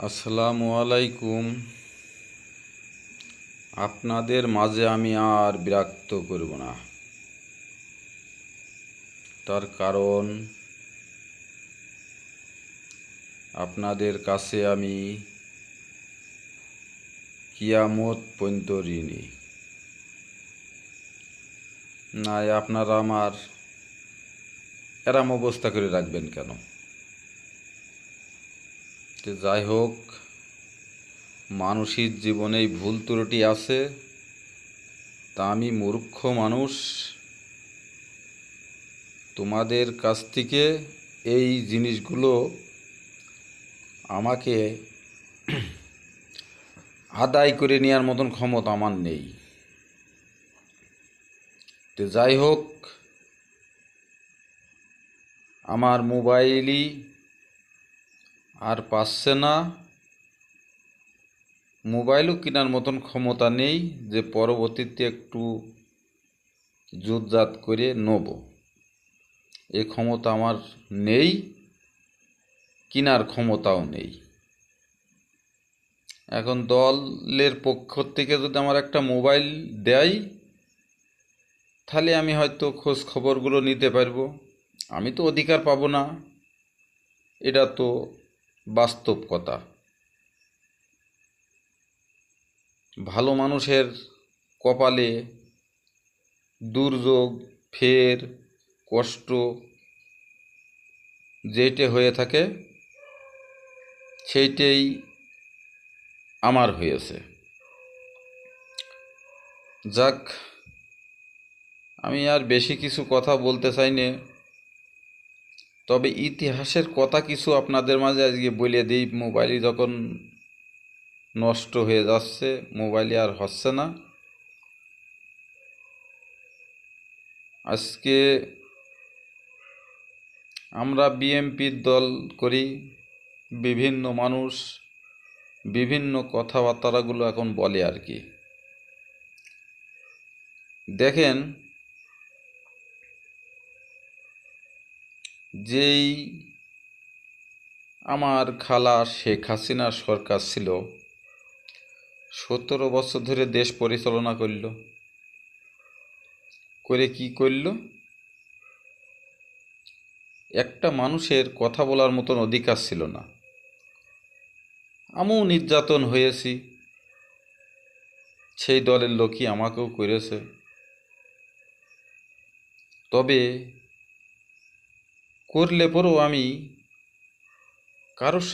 আসসালামু আলাইকুম। আপনাদের মাঝে আমি আর বিরক্ত করব না। তার কারণ আপনাদের কাছে আমি কিয়ামত পর্যন্ত ঋণী। নাই আপনারা আমার এরম অবস্থা করে রাখবেন কেন? তো যাই হোক, মানুষের জীবনেই ভুল ত্রুটি আছে, তা আমি মূর্খ মানুষ। তোমাদের কাছ থেকে এই জিনিসগুলো আমাকে আদায় করে নেওয়ার মতন ক্ষমতা আমার নেই। তো যাই হোক, আমার মোবাইলই আর পাচ্ছে না, মোবাইলও কেনার মতন ক্ষমতা নেই যে পরবর্তীতে একটু জুতজাত করে নেব। এই ক্ষমতা আমার নেই, কেনার ক্ষমতাও নেই। এখন দলের পক্ষ থেকে যদি আমার একটা মোবাইল দেয়, তাহলে আমি হয়তো খোঁজ খবরগুলো নিতে পারবো। আমি তো অধিকার পাবো না, এটা তো বাস্তব কথা। ভালো মানুষের কপালে দুর্যোগ, ফের, কষ্ট যেইটা হয়ে থাকে সেইটাই আমার হয়েছে। যাক, আমি আর বেশি কিছু কথা বলতে চাই না, তবে ইতিহাসের কথা কিছু আপনাদের মাঝে আজকে বলে দিই। মোবাইলই যখন নষ্ট হয়ে যাচ্ছে, মোবাইলে আর হচ্ছে না। আজকে আমরা বিএমপির দল করি, বিভিন্ন মানুষ বিভিন্ন কথাবার্তাগুলো এখন বলে আর কি। দেখেন, যেই আমার খালা শেখ হাসিনার সরকার ছিল, 17 বছর ধরে দেশ পরিচালনা করে কি করল? একটা মানুষের কথা বলার মতন অধিকার ছিল না। আমিও নির্যাতন হয়েছি, সেই দলের লোকই আমাকেও করেছে। তবে করলে পরেও আমি কারোর